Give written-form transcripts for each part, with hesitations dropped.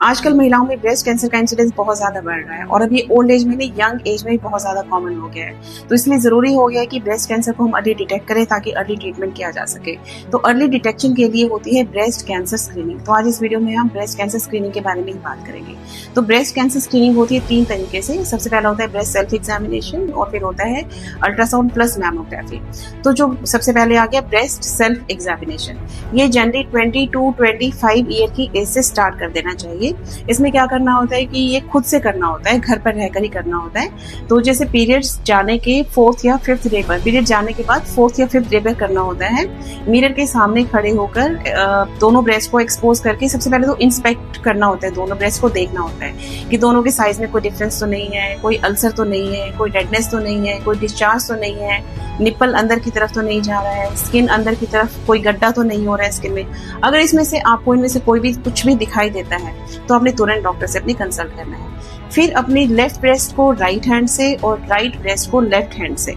आजकल महिलाओं में ब्रेस्ट कैंसर का इंसिडेंस बहुत ज्यादा बढ़ रहा है और अब ये ओल्ड एज में नहीं, यंग एज में भी बहुत ज्यादा कॉमन हो गया है। तो इसलिए जरूरी हो गया है कि ब्रेस्ट कैंसर को हम अर्ली डिटेक्ट करें ताकि अर्ली ट्रीटमेंट किया जा सके। तो अर्ली डिटेक्शन के लिए होती है ब्रेस्ट कैंसर स्क्रीनिंग। तो आज इस वीडियो में हम ब्रेस्ट कैंसर स्क्रीनिंग के बारे में ही बात करेंगे। तो ब्रेस्ट कैंसर स्क्रीनिंग होती है 3 तरीके से। सबसे पहला होता है ब्रेस्ट सेल्फ एग्जामिनेशन और फिर होता है अल्ट्रासाउंड प्लस मैमोग्राफी। तो जो सबसे पहले आ गया ब्रेस्ट सेल्फ एग्जामिनेशन, ये जनरली 20 to 25 ईयर की एज से स्टार्ट कर देना चाहिए। इसमें क्या करना होता है कि ये खुद से करना होता है, घर पर रहकर ही करना होता है। तो जैसे पीरियड्स जाने के 4th या 5th डे पर, पीरियड जाने के बाद 4th या 5th डे पर करना होता है। मिरर के सामने खड़े होकर दोनों ब्रेस्ट को एक्सपोज करके सबसे पहले तो इंस्पेक्ट करना होता है, दोनों ब्रेस्ट को देखना होता है कि दोनों के साइज में कोई डिफरेंस तो नहीं है, कोई अल्सर तो नहीं है, कोई रेडनेस तो नहीं है, कोई डिस्चार्ज तो नहीं है, निप्पल अंदर की तरफ तो नहीं जा रहा है, स्किन अंदर की तरफ कोई गड्ढा तो नहीं हो रहा है स्किन में। अगर इसमें से आपको इनमें से कोई भी कुछ भी दिखाई देता है तो आपने तुरंत डॉक्टर से अपनी कंसल्ट करना है। फिर अपनी लेफ्ट ब्रेस्ट को राइट हैंड से और राइट ब्रेस्ट को लेफ्ट हैंड से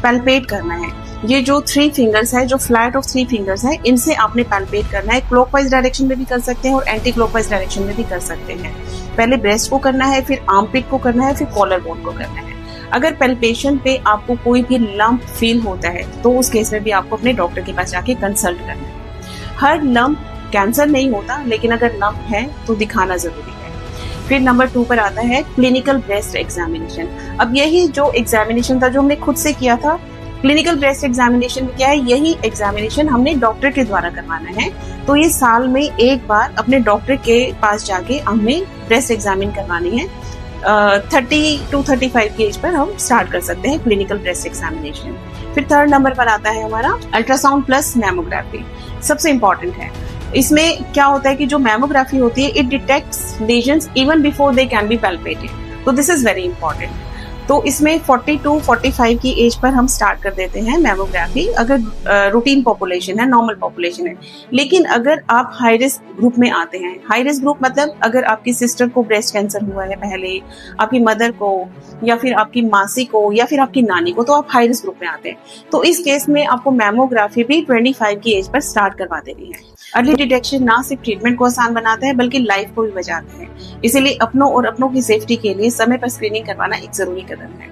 पैल्पेट करना है। ये जो 3 फिंगर्स है, जो फ्लैट ऑफ 3 फिंगर्स है, इनसे आपने पैल्पेट करना है। क्लॉकवाइज डायरेक्शन में भी कर सकते हैं और एंटी क्लॉकवाइज डायरेक्शन में भी कर सकते हैं। पहले ब्रेस्ट को करना है, फिर आर्मपिट को करना है, फिर कॉलर बोन को करना है। अगर पैल्पेशन पे आपको कोई भी लंप फील होता है तो उस केस में भी आपको अपने डॉक्टर के पास जाके कंसल्ट करना है। हर लंप कैंसर नहीं होता, लेकिन अगर लंप है तो दिखाना जरूरी है। फिर नंबर 2 पर आता है क्लिनिकल ब्रेस्ट एग्जामिनेशन। अब यही जो एग्जामिनेशन था जो हमने खुद से किया था, क्लिनिकल ब्रेस्ट एग्जामिनेशन में क्या है, यही एग्जामिनेशन हमने डॉक्टर के द्वारा करवाना है। तो ये साल में एक बार अपने डॉक्टर के पास जाके हमें ब्रेस्ट एग्जामिन करवानी है। 30 to 35 की एज पर हम स्टार्ट कर सकते हैं क्लिनिकल ब्रेस्ट एग्जामिनेशन। फिर 3rd नंबर पर आता है हमारा अल्ट्रासाउंड प्लस मैमोग्राफी। सबसे इम्पोर्टेंट है। इसमें क्या होता है कि जो मैमोग्राफी होती है, it detects lesions even before they can be palpated. तो दिस इज वेरी इंपॉर्टेंट। तो इसमें 40 to 45 की एज पर हम स्टार्ट कर देते हैं मैमोग्राफी, अगर रूटीन पॉपुलेशन है, नॉर्मल पॉपुलेशन है। लेकिन अगर आप हाई रिस्क ग्रुप में आते हैं, हाई रिस्क ग्रुप मतलब अगर आपकी सिस्टर को ब्रेस्ट कैंसर हुआ है पहले, आपकी मदर को, या फिर आपकी मासी को, या फिर आपकी नानी को, तो आप हाई रिस्क ग्रुप में आते हैं। तो इस केस में आपको मैमोग्राफी भी 25 की एज पर स्टार्ट करवा देनी है। अर्ली डिटेक्शन ना सिर्फ ट्रीटमेंट को आसान बनाता है बल्कि लाइफ को भी बचाता है। इसीलिए अपनों और अपनों की सेफ्टी के लिए समय पर स्क्रीनिंग करवाना एक जरूरी कदम है।